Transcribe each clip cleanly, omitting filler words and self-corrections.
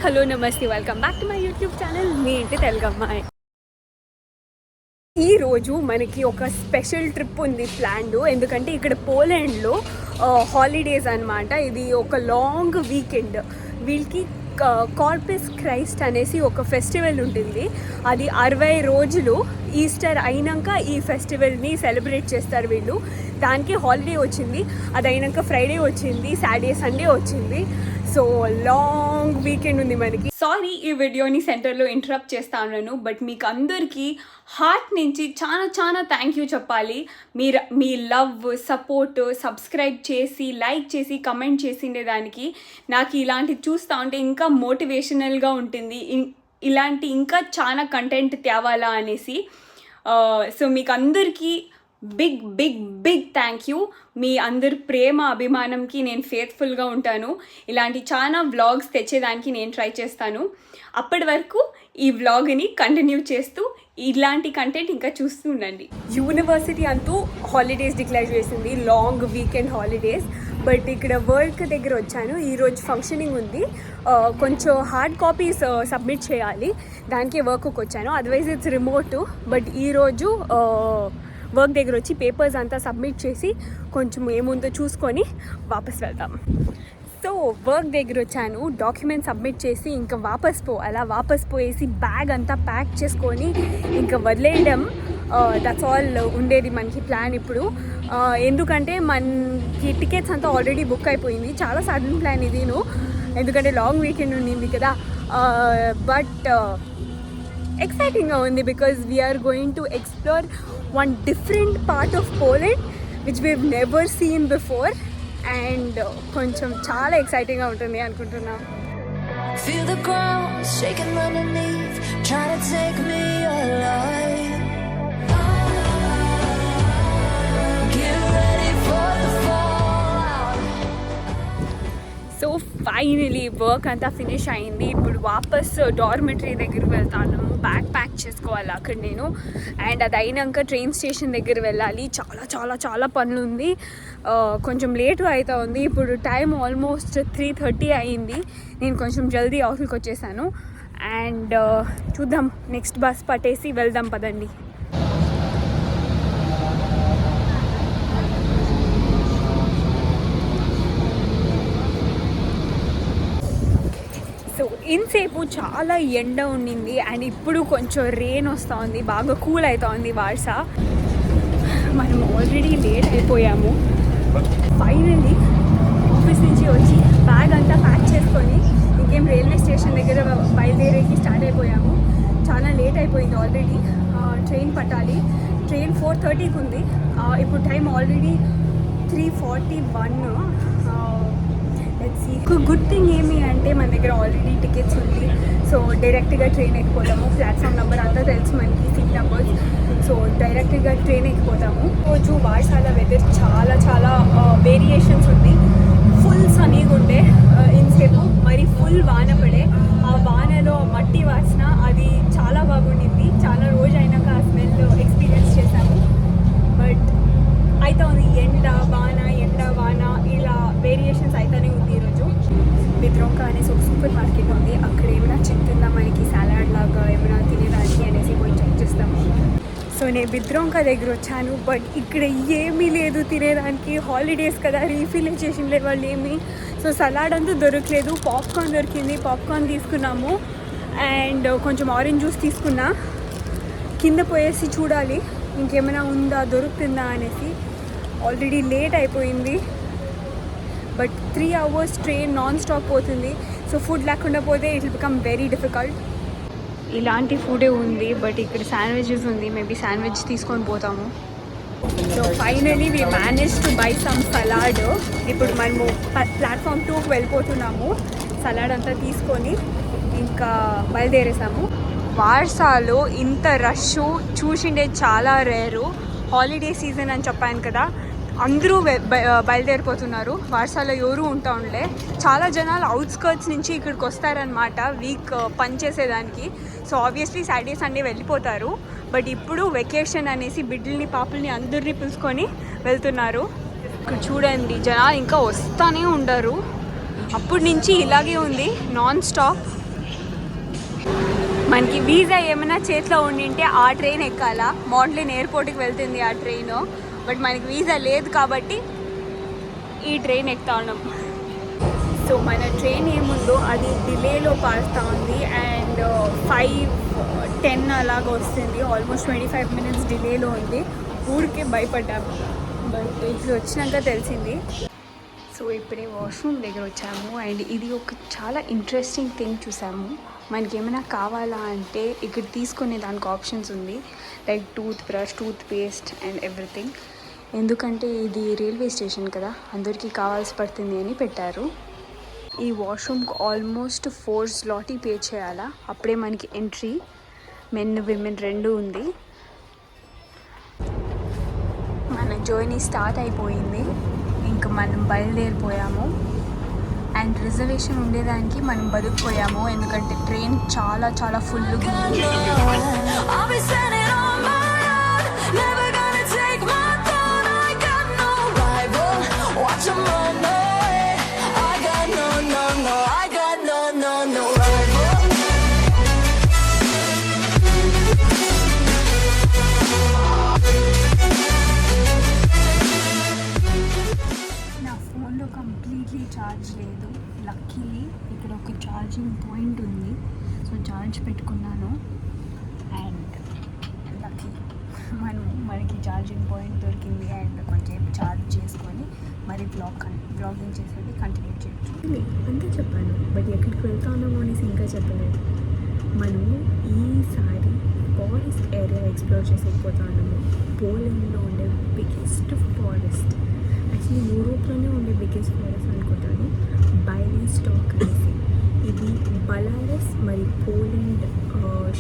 Hello నమస్తే, welcome back to my YouTube channel. మీ ఇంటి తెలుగు అమ్మాయి. ఈరోజు మనకి ఒక స్పెషల్ ట్రిప్ ఉంది ప్లాన్డ్. ఎందుకంటే ఇక్కడ పోలాండ్లో హాలిడేస్ అనమాట. ఇది ఒక లాంగ్ వీకెండ్. వీళ్ళకి కార్పస్ క్రైస్ట్ అనేసి ఒక ఫెస్టివల్ ఉంటుంది. అది 60 రోజులు ఈస్టర్ అయినాక ఈ ఫెస్టివల్ని సెలబ్రేట్ చేస్తారు వీళ్ళు. దానికి హాలిడే వచ్చింది. అది అయినాక ఫ్రైడే వచ్చింది, సాటర్డే సండే వచ్చింది. సో లాంగ్ వీకెండ్ ఉంది మనకి. సారీ ఈ వీడియోని సెంటర్లో ఇంటరప్ట్ చేస్తా ఉన్నాను, బట్ మీకు అందరికీ హార్ట్ నుంచి చాలా థ్యాంక్ యూ చెప్పాలి. మీ లవ్, సపోర్ట్, సబ్స్క్రైబ్ చేసి, లైక్ చేసి, కమెంట్ చేసిండే దానికి. నాకు ఇలాంటివి చూస్తూ ఉంటే ఇంకా మోటివేషనల్గా ఉంటుంది. ఇలాంటి ఇంకా చాలా కంటెంట్ తేవాలా అనేసి. సో మీకు అందరికీ బిగ్ థ్యాంక్ యూ. మీ అందరి ప్రేమ అభిమానంకి నేను ఫేత్ఫుల్గా ఉంటాను. ఇలాంటి చాలా వ్లాగ్స్ తెచ్చేదానికి నేను ట్రై చేస్తాను. అప్పటి వరకు ఈ వ్లాగ్ని కంటిన్యూ చేస్తూ ఇలాంటి కంటెంట్ ఇంకా చూస్తూ ఉండండి. యూనివర్సిటీ అంటూ హాలిడేస్ డిక్లేర్ చేసింది, లాంగ్ వీకెండ్ హాలిడేస్. బట్ ఇక్కడ వర్క్ దగ్గర వచ్చాను. ఈరోజు ఫంక్షనింగ్ ఉంది. కొంచెం హార్డ్ కాపీస్ సబ్మిట్ చేయాలి, దానికి వర్క్కి వచ్చాను. Otherwise it's remote. బట్ ఈరోజు వర్క్ దగ్గర వచ్చి పేపర్స్ అంతా సబ్మిట్ చేసి కొంచెం ఏముందో చూసుకొని వాపస్ వెళ్తాం. సో వర్క్ దగ్గర వచ్చాను, డాక్యుమెంట్ సబ్మిట్ చేసి ఇంకా వాపస్ పోయేసి బ్యాగ్ అంతా ప్యాక్ చేసుకొని ఇంకా వదిలేయడం. దట్స్ ఆల్ ఉండేది మనకి ప్లాన్ ఇప్పుడు. ఎందుకంటే మనకి టికెట్స్ అంతా ఆల్రెడీ బుక్ అయిపోయింది. చాలా సడన్ ప్లాన్ ఇది, ఎందుకంటే లాంగ్ వీకెండ్ ఉండింది కదా. బట్ ఎక్సైటింగ్గా ఉంది because we are going to explore one different part of Poland which we've never seen before, and కొంచెం చాలా ఎక్సైటింగ్గా ఉంటుంది అనుకుంటున్నాం. Feel the ground shaking underneath, trying to take me alive. Get ready for the fallout. So finally work అంతా finish అయింది. ఇప్పుడు వాపస్ dormitory దగ్గరికి వెళ్తాను. బ్యాగ్ ప్యాక్ చేసుకోవాలి అక్కడ నేను. అండ్ అది అయినాక ట్రైన్ స్టేషన్ దగ్గర వెళ్ళాలి. చాలా పనులు ఉంది. కొంచెం లేట్ అవుతా ఉంది. ఇప్పుడు టైం ఆల్మోస్ట్ 3:30 అయింది. నేను కొంచెం జల్దీ ఆఫీస్కి వచ్చేసాను. అండ్ చూద్దాం, నెక్స్ట్ బస్ పట్టేసి వెళ్దాం పదండి. సో ఇన్సేపు చాలా ఎండ ఉండింది అండ్ ఇప్పుడు కొంచెం రెయిన్ వస్తూ ఉంది. బాగా కూల్ అవుతా ఉంది వార్సా. మనం ఆల్రెడీ లేట్ అయిపోయాము. ఫైనల్లీ ఆఫీస్ నుంచి వచ్చి బ్యాగ్ అంతా ప్యాక్ చేసుకొని ఇంకేం రైల్వే స్టేషన్ దగ్గర బయలుదేరేకి స్టార్ట్ అయిపోయాము. చాలా లేట్ అయిపోయింది ఆల్రెడీ. ట్రైన్ పట్టాలి. ట్రైన్ 4:30కి ఉంది. ఇప్పుడు టైం ఆల్రెడీ 3:41. గుడ్ థింగ్ ఏమి అంటే మన దగ్గర ఆల్రెడీ టికెట్స్ ఉంది. సో డైరెక్ట్గా ట్రైన్ ఎక్కిపోతాము. ప్లాట్ఫామ్ నెంబర్ అంతా తెలుసు మనకి, సీట్ నెంబర్స్. సో డైరెక్ట్గా ట్రైన్ ఎక్కిపోతాము. రోజు వార్సాల వెదర్ చాలా వేరియేషన్స్ ఉంది. ఫుల్ సనీగా ఉండే ఇన్సేపు, మరి ఫుల్ వాన పడే. ఆ వానలో మట్టి వాసన అది చాలా బాగుండింది. చాలా రోజు అయినాక ఆ స్మెల్ ఎక్స్పీరియన్స్ చేశాము. బట్ అయితే ఉంది ఎండ వాన ఇలా వేరియేషన్స్ అయితేనే ఉంది. ఈరోజు బిద్రోంకా అనేసి ఒక సూపర్ మార్కెట్ ఉంది. అక్కడ ఏమైనా చిక్కిందా మనకి సాలాడ్ లాగా ఏమైనా తినేదానికి అనేసి పోయి చెక్ చేస్తాము. సో నేను బిద్రోంకా దగ్గర వచ్చాను. బట్ ఇక్కడ ఏమీ లేదు తినేదానికి. హాలిడేస్ కదా, రీఫిల్ చేసిన వాళ్ళు ఏమీ. సో సలాడ్ అంతా దొరకలేదు. పాప్కార్న్ దొరికింది, పాప్కార్న్ తీసుకున్నాము. అండ్ కొంచెం ఆరెంజ్ జ్యూస్ తీసుకున్నా. కింద పోయేసి చూడాలి ఇంకేమైనా ఉందా, దొరుకుతుందా అనేసి. ఆల్రెడీ లేట్ అయిపోయింది. But 3 hours train non stop పోతుంది. సో ఫుడ్ లేకుండా పోతే it will become very difficult. ఇలాంటి ఫుడే ఉంది, బట్ ఇక్కడ శాండ్విచెస్ ఉంది. మేబీ శాండ్విచ్ తీసుకొని పోతాము. So finally we manage to buy some salad. ఇప్పుడు మనము ప్లాట్ఫామ్ 2కి వెళ్ళిపోతున్నాము. సలాడ్ అంతా తీసుకొని ఇంకా బయలుదేరేసాము. వార్సాలో ఇంత రష్ చూసిండే చాలా రేరు. హాలిడే సీజన్ అని చెప్పాను కదా, అందరూ బయలుదేరిపోతున్నారు. వార్సాలో ఎవరు ఉంటా ఉండే. చాలా జనాలు అవుట్స్కర్ట్స్ నుంచి ఇక్కడికి వస్తారనమాట వీక్ పని చేసేదానికి. సో ఆబ్వియస్లీ సాటర్డే సండే వెళ్ళిపోతారు. బట్ ఇప్పుడు వెకేషన్ అనేసి బిడ్డల్ని పాపల్ని అందరినీ పిలుచుకొని వెళ్తున్నారు. ఇక్కడ చూడండి జనాలు ఇంకా వస్తూనే ఉండరు. అప్పటి నుంచి ఇలాగే ఉంది నాన్ స్టాప్. మనకి వీసా ఏమైనా చేతిలో ఉండింటే ఆ ట్రైన్ ఎక్కాలా. మౌంట్లిన్ ఎయిర్పోర్ట్కి వెళ్తుంది ఆ ట్రైన్, బట్ మనకి వీసా లేదు కాబట్టి ఈ ట్రైన్ ఎక్కుతా ఉన్నాం. సో మన ట్రైన్ ఏముందో అది డిలేలో పాస్తా ఉంది అండ్ 5:10 అలాగ వస్తుంది. ఆల్మోస్ట్ 25 minutes డిలేలో ఉంది. ఊరికే భయపడ్డాము, బట్ ఇప్పుడు వచ్చినాక తెలిసింది. సో ఇప్పుడే వాష్రూమ్ దగ్గర వచ్చాము అండ్ ఇది ఒక చాలా ఇంట్రెస్టింగ్ థింగ్ చూసాము. మనకి ఏమైనా కావాలా అంటే ఇక్కడ తీసుకునే దానికి ఆప్షన్స్ ఉంది, like toothbrush, toothpaste and everything. ఎందుకంటే ఇది రైల్వే స్టేషన్ కదా, అందరికీ కావాల్సి పడుతుంది అని పెట్టారు. ఈ వాష్రూమ్కి ఆల్మోస్ట్ 4 zloty పే చేయాలా, అప్పుడే మనకి ఎంట్రీ. మెన్ విమెన్ రెండు ఉంది. మన జర్నీ స్టార్ట్ అయిపోయింది, ఇంకా మనం బయలుదేరిపోయాము. అండ్ రిజర్వేషన్ ఉండేదానికి మనం బతుకుపోయాము, ఎందుకంటే ట్రైన్ చాలా చాలా ఫుల్గా ఉంది. ఛార్జ్ లేదు. లక్కీలీ ఇక్కడ ఒక ఛార్జింగ్ పాయింట్ ఉంది, సో ఛార్జ్ పెట్టుకున్నాను. అండ్ లక్కీ మనకి ఛార్జింగ్ పాయింట్ దొరికింది. అండ్ కొంచెం ఛార్జ్ చేసుకొని మరి బ్లాగింగ్ చేసేది కంటిన్యూ చేయొచ్చు. అంతే చెప్పాను, బట్ ఎక్కడికి వెళ్తామో అనేసి ఇంకా చెప్పలేదు. మనము ఈసారి ఫారెస్ట్ ఏరియా ఎక్స్ప్లోర్ చేసేకపోతాము. పోలాండ్లో ఉండే బిగ్గెస్ట్ ఫారెస్ట్, యాక్చువల్లీ యూరోప్లోనే ఉండే బిగ్గెస్ట్ ఫారెస్ట్ అనుకుంటాను, బైలిస్టాక్ అనేసి. ఇది బెలారస్ మరియు పోలాండ్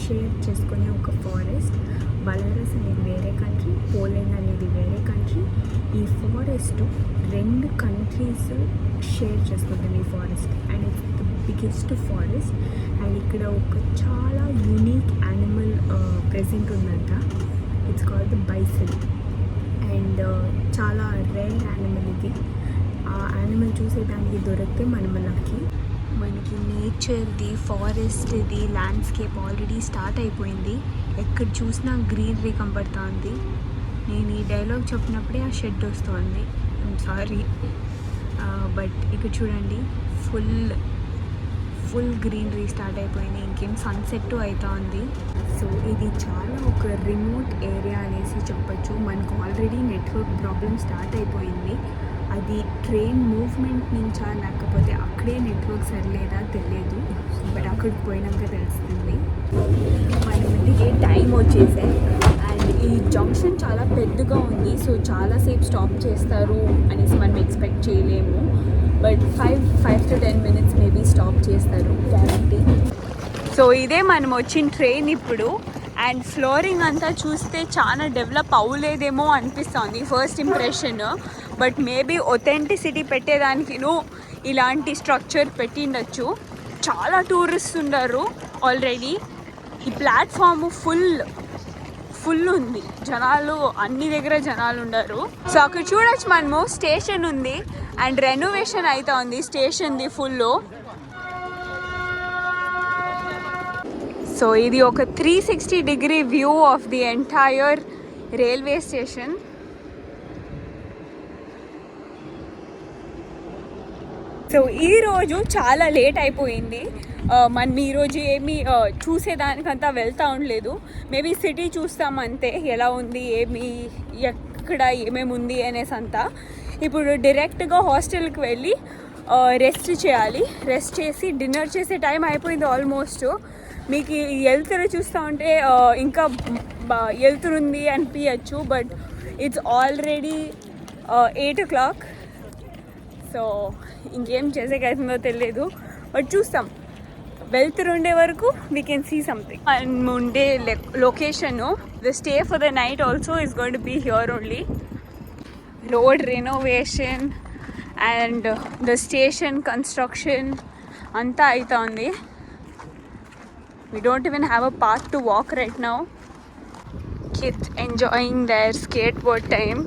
షేర్ చేసుకునే ఒక ఫారెస్ట్. బెలారస్ అనేది వేరే కంట్రీ, పోలాండ్ అనేది వేరే కంట్రీ. ఈ ఫారెస్ట్ 2 కంట్రీస్ షేర్ చేసుకుంటుంది ఈ forest, and it's the biggest forest. And ఇక్కడ ఒక చాలా యూనిక్ యానిమల్ ప్రెజెంట్ ఉందంట. It's called the bison. And చాలా రేర్ యానిమల్ ఇది. ఆ యానిమల్ చూసేదానికి దొరికితే మనం లక్కీ. మనకి నేచర్ది, ఫారెస్ట్ది ల్యాండ్స్కేప్ ఆల్రెడీ స్టార్ట్ అయిపోయింది. ఎక్కడ చూసినా గ్రీనరీ కనబడుతుంది. నేను ఈ డైలాగ్ చెప్పినప్పుడే ఆ షెడ్ వస్తుంది, ఐమ్ సారీ. బట్ ఇక్కడ చూడండి, ఫుల్ గ్రీనరీ స్టార్ట్ అయిపోయింది. ఇంకేం సన్సెట్ అవుతా ఉంది. సో ఇది చాలా ఒక రిమోట్ ఏరియా అనేసి చెప్పచ్చు. మనకు ఆల్రెడీ నెట్వర్క్ ప్రాబ్లమ్ స్టార్ట్ అయిపోయింది. అది ట్రైన్ మూవ్మెంట్ నుంచా లేకపోతే అక్కడే నెట్వర్క్ సరిలేదా తెలియదు, బట్ అక్కడికి పోయినాక తెలుస్తుంది. మన ఇంటికి టైం వచ్చేసాయి అండ్ ఈ జంక్షన్ చాలా పెద్దగా ఉంది, సో చాలాసేపు స్టాప్ చేస్తారు అనేసి మనం ఎక్స్పెక్ట్ చేయలేము. But 5 to 10 minutes maybe stop చేస్తారు గ్యారంటీ. సో ఇదే మనం వచ్చిన ట్రైన్ ఇప్పుడు. అండ్ ఫ్లోరింగ్ అంతా చూస్తే చాలా డెవలప్ అవ్వలేదేమో అనిపిస్తుంది first impression, but maybe authenticity పెట్టేదానికి ఇలాంటి స్ట్రక్చర్ పెట్టిండొచ్చు. చాలా టూరిస్ట్ ఉన్నారు ఆల్రెడీ. ఈ ప్లాట్ఫామ్ ఫుల్ ఉంది, జనాలు అన్ని దగ్గర జనాలు ఉన్నారు. సో అక్కడ చూడొచ్చు మనము స్టేషన్ ఉంది అండ్ రెనోవేషన్ అయితే ఉంది స్టేషన్ది ఫుల్. సో ఇది ఒక 360-degree view of the entire railway station. So ఈరోజు చాలా లేట్ అయిపోయింది. మనం ఈరోజు ఏమి చూసేదానికంతా వెళ్తూ ఉండలేదు. మేబీ సిటీ చూస్తాం అంతే, ఎలా ఉంది, ఎక్కడ ఏమేమి ఉంది అనేసి అంతా. ఇప్పుడు డైరెక్ట్గా హాస్టల్కి వెళ్ళి రెస్ట్ చేయాలి. రెస్ట్ చేసి డిన్నర్ చేసే టైం అయిపోయింది ఆల్మోస్ట్. మీకు ఈ వెళ్తురు చూస్తూ ఉంటే ఇంకా వెళ్తురుంది అనిపించచ్చు, but it's already 8 o'clock. So ఇంకేం చేసేకైతుందో తెలియదు, బట్ చూస్తాం. వెళ్తురుండే వరకు we can see something. And ఉండే location, the stay for the night also is going to be here only. Road renovation and the station construction అంతా అవుతా ఉంది. We don't even have a path to walk right now. Kids enjoying their skateboard time.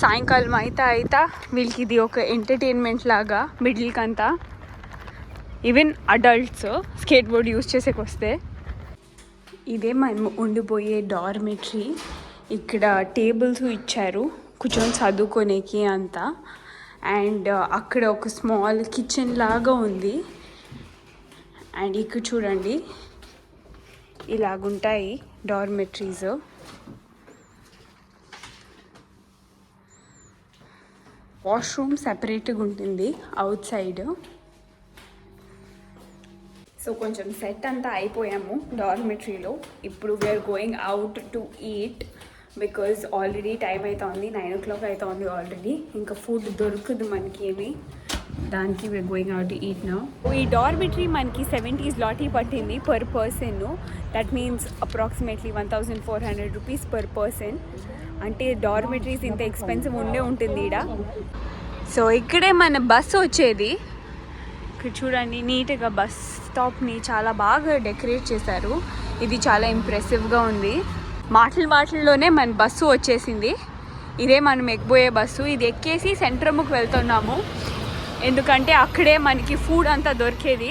సాయంకాలం అయితే వీళ్ళకి ఇది ఒక entertainment లాగా మిడిల్కి అంతా. Even adults skateboard use చేసేకి వస్తే. ఇదే మనం ఉండిపోయే డార్మెటరీ. ఇక్కడ టేబుల్స్ ఇచ్చారు కూర్చొని చదువుకోనేకి అంతా. అండ్ అక్కడ ఒక స్మాల్ కిచెన్ లాగా ఉంది. అండ్ ఇక్కడ చూడండి ఇలాగుంటాయి డార్మెటరీస్. వాష్రూమ్ సెపరేట్గా ఉంటుంది అవుట్ సైడ్. సో కొంచెం సెట్ అంతా అయిపోయాము డార్మెటరీలో. ఇప్పుడు we are going out to eat because already time అవుతుంది, 9 o'clock అవుతుంది ఆల్రెడీ. ఇంకా ఫుడ్ దొరకదు మనకి ఏమి, దానికి we are going out to eat now. ఈ డార్మెటరీ మనకి 70 zloty పట్టింది per person. That means approximately 1400 rupees per person. అంటే డార్మెటరీస్ ఇంత ఎక్స్పెన్సివ్ ఉంటుంది ఈడ. సో ఇక్కడే మన బస్సు వచ్చేది. ఇక్కడ చూడండి నీట్గా బస్ స్టాప్ని చాలా బాగా డెకరేట్ చేశారు. ఇది చాలా ఇంప్రెసివ్గా ఉంది. మాటల్లోనే మన బస్సు వచ్చేసింది. ఇదే మనం ఎక్కబోయే బస్సు. ఇది ఎక్కేసి సెంట్రమ్కి వెళ్తున్నాము, ఎందుకంటే అక్కడే మనకి ఫుడ్ అంతా దొరికేది.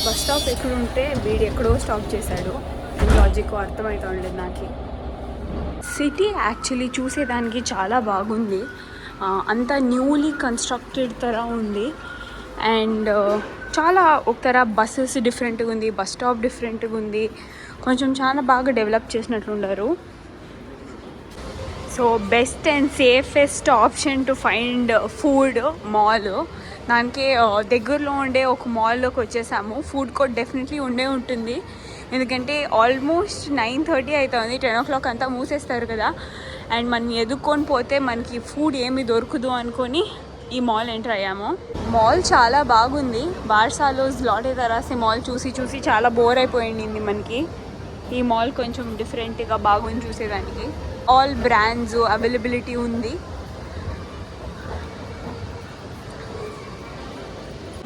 బస్ స్టాప్ ఎక్కడుంటే వీడు ఎక్కడో స్టాప్ చేశాడు. లాజిక్ అర్థమవుతా ఉండలేదు నాకు. సిటీ యాక్చువల్లీ చూసేదానికి చాలా బాగుంది. అంతా న్యూలీ కన్స్ట్రక్టెడ్ తర ఉంది. అండ్ చాలా ఒక తర బస్సెస్ డిఫరెంట్గా ఉంది, బస్ స్టాప్ డిఫరెంట్గా ఉంది. కొంచెం చాలా బాగా డెవలప్ చేసినట్లున్నారు. So best and safest option to find food mall. దానికి దగ్గరలో ఉండే ఒక మాల్లోకి వచ్చేసాము. ఫుడ్ కోర్ట్ డెఫినెట్లీ ఉంటుంది, ఎందుకంటే ఆల్మోస్ట్ 9:30 అవుతుంది. 10 o'clock అంతా మూసేస్తారు కదా. అండ్ మనం ఎదుక్కొని పోతే మనకి ఫుడ్ ఏమి దొరకదు అనుకొని ఈ మాల్ ఎంటర్ అయ్యాము. మాల్ చాలా బాగుంది. బార్సాలో జ్లాటే తరాసి మాల్ చూసి చాలా బోర్ అయిపోయింది మనకి. ఈ మాల్ కొంచెం డిఫరెంట్గా బాగుంది చూసేదానికి. ఆల్ బ్రాండ్స్ అవైలబిలిటీ ఉంది.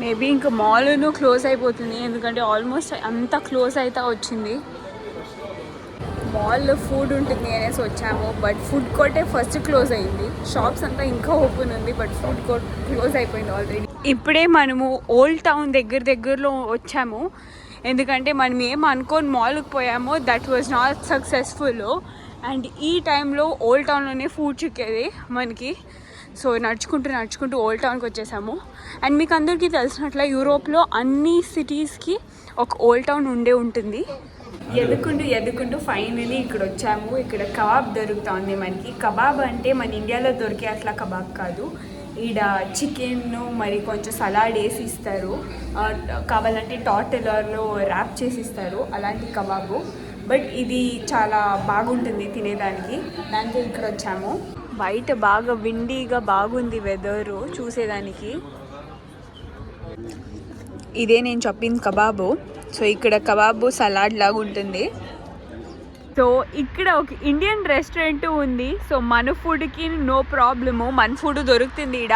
మేబీ ఇంకా మాల్ను క్లోజ్ అయిపోతుంది, ఎందుకంటే ఆల్మోస్ట్ అంతా క్లోజ్ అయితే వచ్చింది. మాల్లో ఫుడ్ ఉంటుంది అనేసి వచ్చాము, బట్ ఫుడ్ కోర్టే ఫస్ట్ క్లోజ్ అయింది. షాప్స్ అంతా ఇంకా ఓపెన్ ఉంది, బట్ ఫుడ్ కోర్ట్ క్లోజ్ అయిపోయింది ఆల్రెడీ. ఇప్పుడే మనము ఓల్డ్ టౌన్ దగ్గరలో వచ్చాము, ఎందుకంటే మనం ఏం అనుకోని మాల్కి పోయామో that was not successful. And ఈ టైంలో ఓల్డ్ టౌన్లోనే ఫుడ్ చిక్కేది మనకి. సో నడుచుకుంటూ ఓల్డ్ టౌన్కి వచ్చేసాము. అండ్ మీకు అందరికీ తెలిసినట్ల యూరోప్లో అన్ని సిటీస్కి ఒక ఓల్డ్ టౌన్ ఉంటుంది. ఎదుకుంటూ ఫైనలీ ఇక్కడ వచ్చాము. ఇక్కడ కబాబ్ దొరుకుతుంది మనకి. కబాబ్ అంటే మన ఇండియాలో దొరికే అట్లా కబాబ్ కాదు. ఈడ చికెన్ మరి కొంచెం సలాడ్ వేసి ఇస్తారు, కావాలంటే టార్టిలాలో ర్యాప్ చేసి ఇస్తారు, అలాంటి కబాబు. బట్ ఇది చాలా బాగుంటుంది తినేదానికి, దాంతో ఇక్కడ వచ్చాము. బయట బాగా విండీగా బాగుంది వెదరు చూసేదానికి. ఇదే నేను చెప్పింది కబాబు. సో ఇక్కడ కబాబు సలాడ్ లాగా ఉంటుంది. సో ఇక్కడ ఒక ఇండియన్ రెస్టారెంట్ ఉంది. సో మన ఫుడ్కి నో ప్రాబ్లము, మన ఫుడ్ దొరుకుతుంది ఈడ.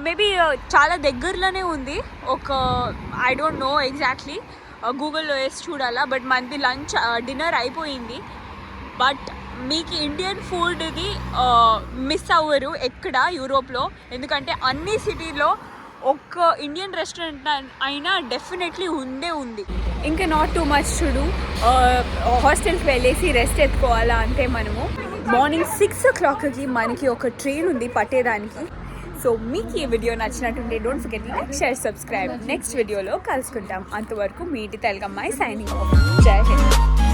మేబీ చాలా దగ్గరలోనే ఉంది. ఒక ఐ డోంట్ నో ఎగ్జాక్ట్లీ, గూగుల్లో వేసి చూడాలా. బట్ మనది డిన్నర్ అయిపోయింది. బట్ మీకు ఇండియన్ ఫుడ్ది మిస్ అవ్వరు ఎక్కడ యూరోప్లో, ఎందుకంటే అన్ని సిటీలో ఒక్క ఇండియన్ రెస్టారెంట్ అయినా డెఫినెట్లీ ఉంది. ఇంకా నాట్ టూ మచ్ చూడు, హాస్టల్కి వెళ్ళేసి రెస్ట్ ఎత్తుకోవాలా అంటే మనము. మార్నింగ్ 6 o'clockకి మనకి ఒక ట్రైన్ ఉంది పట్టేదానికి. సో మీకు ఈ వీడియో నచ్చినట్టుంటే don't forget like, share, subscribe. Next వీడియోలో కలుసుకుంటాం. అంతవరకు మీ ఇంటి తెలుగమ్మాయి సైనింగ్ ఆఫ్. జై హింద్.